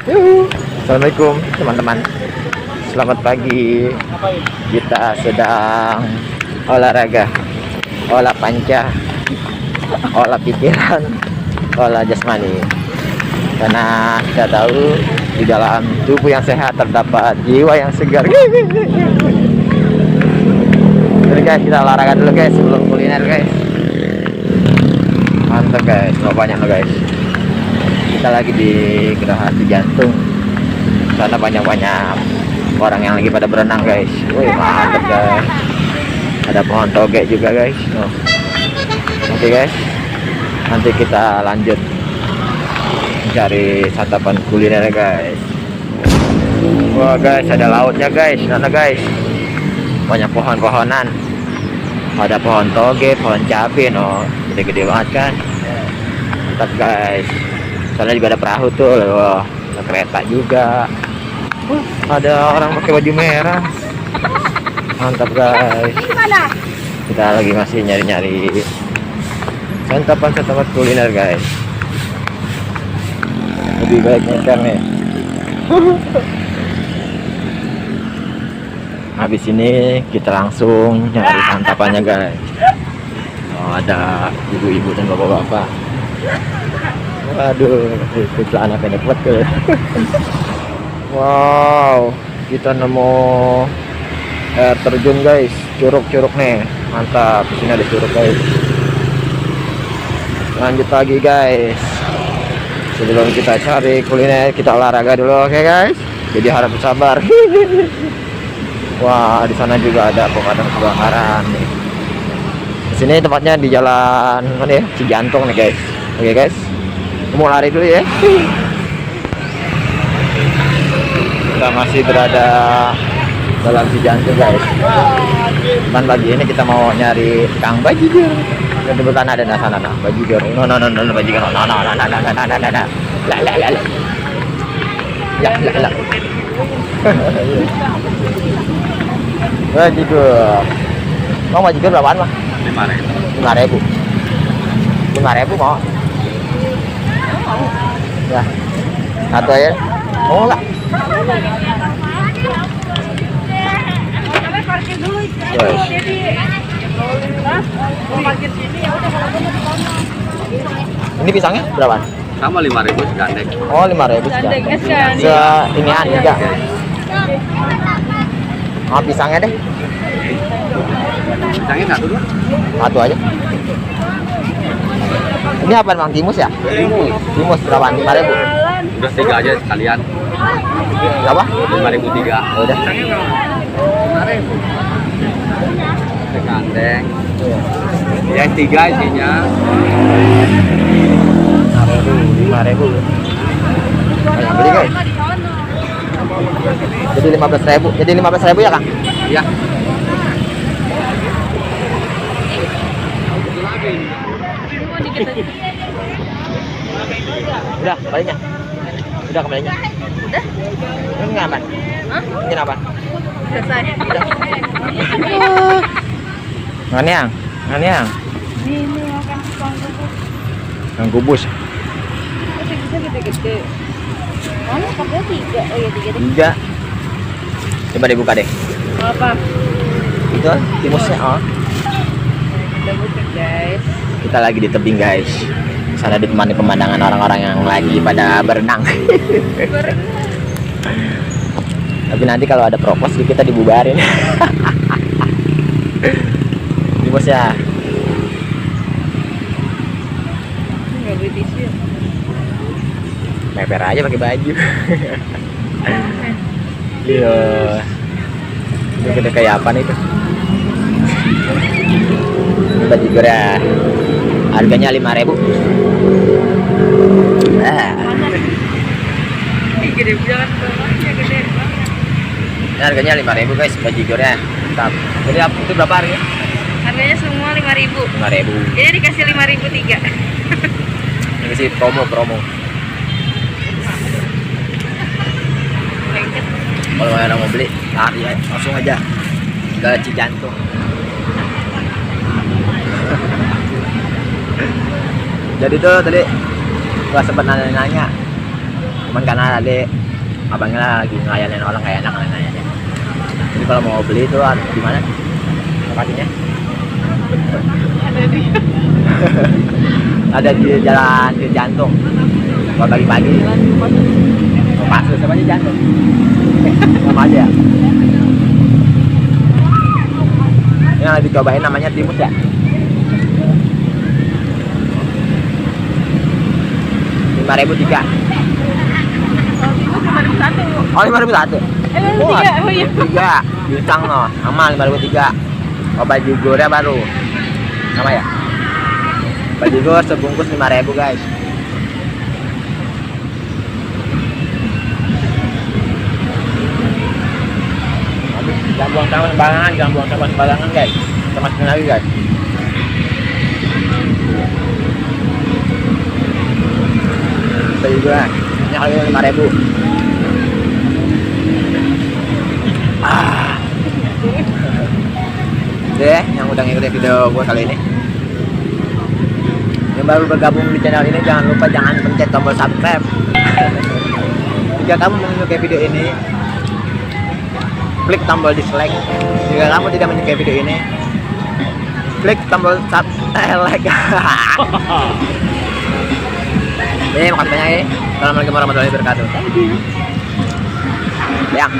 Assalamualaikum teman-teman. Selamat pagi. Kita sedang olahraga, olah panca, olah pikiran, olah jasmani. Karena kita tahu di dalam tubuh yang sehat terdapat jiwa yang segar. Jadi guys, kita olahraga dulu guys sebelum kuliner guys. Mantap guys, banyak loh guys. Kita lagi di Gerahadi Jantung. Sana banyak-banyak orang yang lagi pada berenang guys. Wih, mantap guys. Ada pohon toge juga guys. Oke guys, nanti kita lanjut cari santapan kuliner guys. Wah guys, ada lautnya guys. Sana guys, banyak pohon-pohonan. Ada pohon toge, pohon cabai, gede-gede banget kan. Mantap guys. Sana juga ada perahu tuh, loh. Ada kereta juga. Ada orang pakai baju merah. Mantap guys. Kita lagi masih nyari-nyari santapan kuliner guys. Lebih baik nyeker nih. Habis ini kita langsung nyari santapannya guys. Oh, ada ibu-ibu dan bapak-bapak. Waduh, itu celana pendek banget. Wow, kita nemu air terjun guys, curug-curug nih. Mantap, di sini ada curug guys. Lanjut lagi guys. Sebelum kita cari kuliner, kita olahraga dulu, oke guys? Jadi harap bersabar. Wah, di sana juga ada pemadam kebakaran nih. Di sini tempatnya di jalan mana ya? Cijantung nih guys. Oke guys. Mau lari dulu ya. Kita masih berada dalam Cijantung guys. Dan pagi ini kita mau nyari Kang Bajigur. Kebetulan ada di sana Bajigur. No Bajigur. La. Bajigur. Mau Bajigur berapaan mah? 5.000. 5.000 mau? Ya, satu aja. Mau nggak? Ini pisangnya berapa? Sama 5.000 segandeng. Oh, 5.000 segandeng. Inian juga. Oh, pisangnya deh. Pisangnya satu dulu. Satu aja. Ini apa Bang? Timus ya? Timus berapa? 5.000. Udah 3 aja sekalian. Berapa? 5.000 3. Udah. 5.000. Segandeng. Yang 3 isinya 5.000. Banyak beli guys. Jadi 15.000. Jadi 15.000 ya Kang? Iya. Udah kembalinya. Udah kembalinya. Udah? Ini apa? Hah? Ini apa? Selesai. Nganyang. Ini makan Kang kubus. bisa gede-gede. Mana kapnya 3? Oh iya 3 deh. 3. Coba dibuka deh. Apa? Itu timusnya. Oh. Kita buka guys. Kita lagi di tebing guys. Sana ditemani pemandangan orang-orang yang lagi pada berenang. Tapi nanti kalau ada propos kita dibubarin. Timusnya. Nggak beli tisu. Meper aja pakai baju. Iya. Itu gede kayak apa nih itu? Ini bajigur ya. Harganya 5.000. Gede banget bawahnya gede banget. Ini harganya 5.000 guys bajigurnya. Mantap. Jadi itu berapa harganya? Harganya semua 5.000. 5.000. Jadi dikasih 5.000 3. Ini sih promo. Kalau orang mau beli, lari ya, langsung aja ke Cijantung. Jadi tuh tadi gua sempat nanya-nanya Cuman karena tadi abangnya lagi ngelayanin orang kayak enak nanya. Jadi kalau mau beli itu di mana lokasinya? Ada di jalan di jantung. Buat pagi-pagi. Oh, pas sama aja jantung. Sama aja ya. Ini yang lagi dicobain namanya timus ya. 5.003. Oh 5.001. Oh iya. Tiga bintang no, sama 5.003. Oh bajigornya baru, sama ya. Bajigor sebungkus 5.000 guys. Jangan buang sampah sembarangan, jangan buang sampah sembarangan guys. Kita masukin lagi guys. Kita juga, ini harganya 5.000. Oke, yang udah ngikutin video gue kali ini, yang baru bergabung di channel ini, jangan lupa jangan pencet tombol subscribe. Jika kamu menyukai video ini, klik tombol dislike. Jika kamu tidak menyukai video ini, klik tombol like. Makasih banyak ya. Assalamualaikum warahmatullahi wabarakatuh. Thank you. Yang